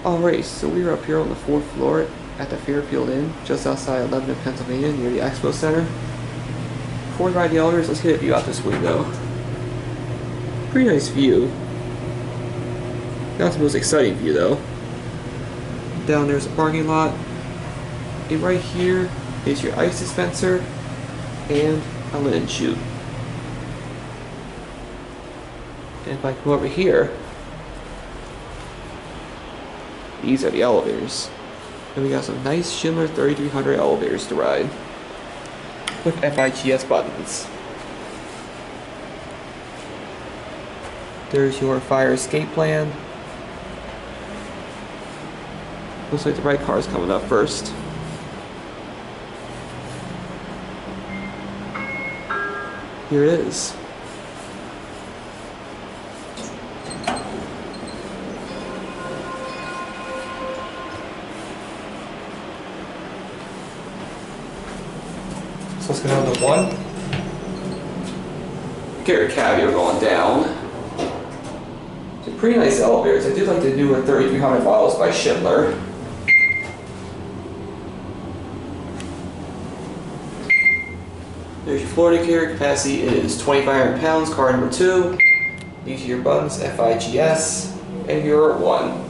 Alright, so we are up here on the 4th floor at the Fairfield Inn, just outside of Lebanon, Pennsylvania, near the expo center. Before we ride the elevators, let's get a view out this window. Pretty nice view. Not the most exciting view though. Down there's a parking lot. And right here is your ice dispenser and a linen chute. And if I come over here, these are the elevators. And we got some nice Schindler 3300 elevators to ride with FIGS buttons. There's your fire escape plan. Looks like the right car is coming up first. Here it is. So let's go down to 1. Get a caveat going down. They're pretty nice elevators. I do like the newer 3300 models by Schindler. There's your floor carrier capacity is 2,500 pounds, car number 2. These are your buttons, FIGS, and you're at 1.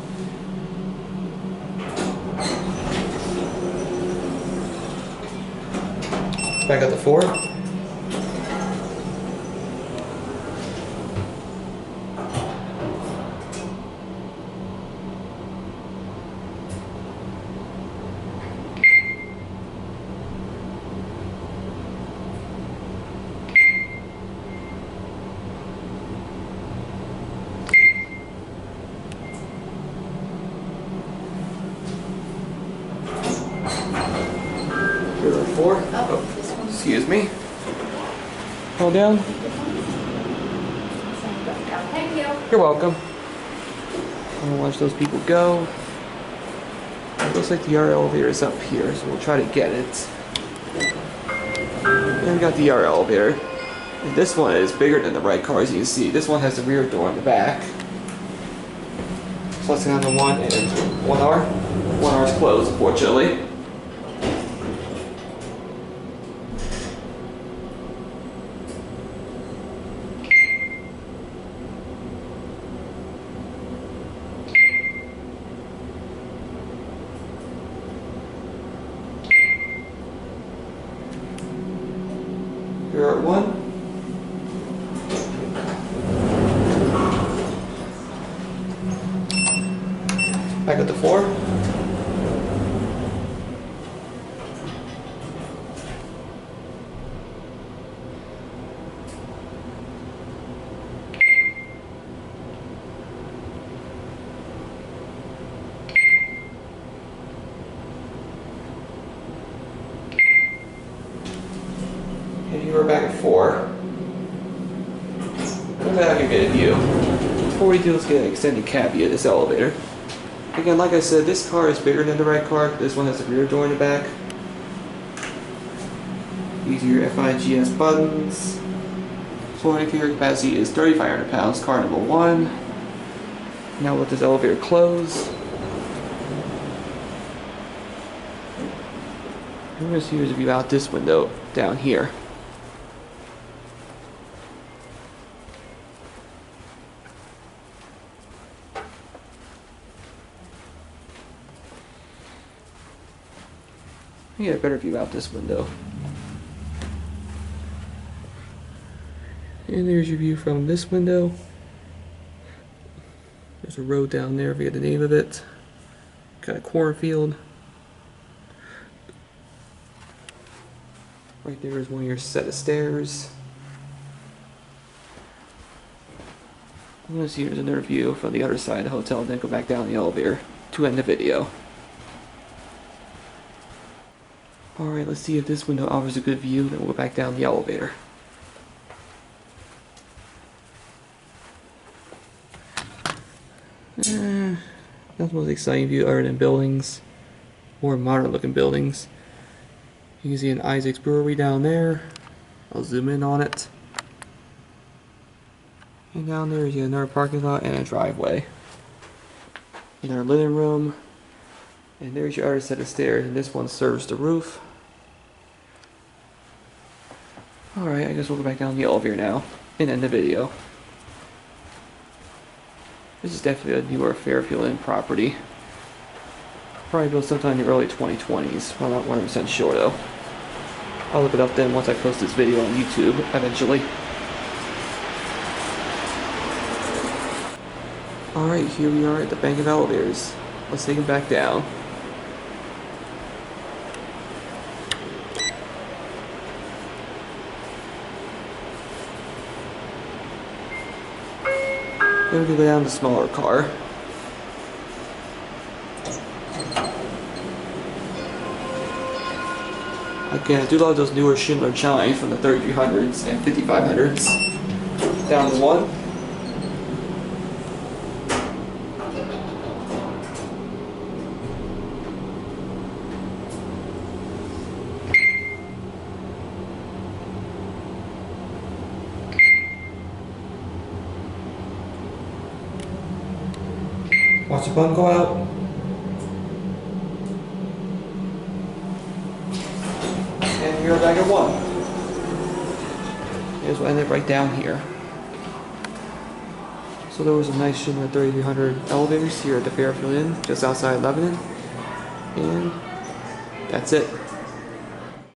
Back up to 4. Here's our 4. Oh, excuse me. Hold down. Thank you. You're welcome. I'm gonna watch those people go. It looks like the R elevator is up here, so we'll try to get it. And we got the R elevator. And this one is bigger than the right car, as you can see. This one has the rear door in the back. So let's go down to 1 and 1R. 1R is closed, unfortunately. You're at 1. Back up to 4. And you are back at 4. Let's have you get a view. Before we do, let's get an extended cab view of this elevator. Again, like I said, this car is bigger than the right car. This one has a rear door in the back. These are your FIGS buttons. Floor carrier capacity is 3,500 pounds, car number 1. Now let this elevator close. I'm going to see a view out this window down here. I get a better view out this window. And there's your view from this window. There's a road down there, I forget the name of it. Got a cornfield. Right there is one of your set of stairs. I'm going to see here's another view from the other side of the hotel, then go back down the elevator to end the video. Alright, let's see if this window offers a good view, then we'll go back down the elevator. Not the most exciting view other than buildings, more modern looking buildings. You can see an Isaac's Brewery down there. I'll zoom in on it. And down there is another parking lot and a driveway. in our living room. And there's your other set of stairs, and this one serves the roof. Alright, I guess we'll go back down the elevator now and end the video. This is definitely a newer Fairfield Inn property. Probably built sometime in the early 2020s. I'm not 100% sure though. I'll look it up then once I post this video on YouTube eventually. Alright, here we are at the bank of elevators. Let's take them back down. Then we can go down the smaller car. Again, I do love those newer Schindler chimes from the 3300s and 5500s. Down to one. Watch the button go out. And we're back at one. Here's what ended right down here. So there was a nice Schindler 3300 elevators here at the Fairfield Inn, just outside Lebanon. And that's it.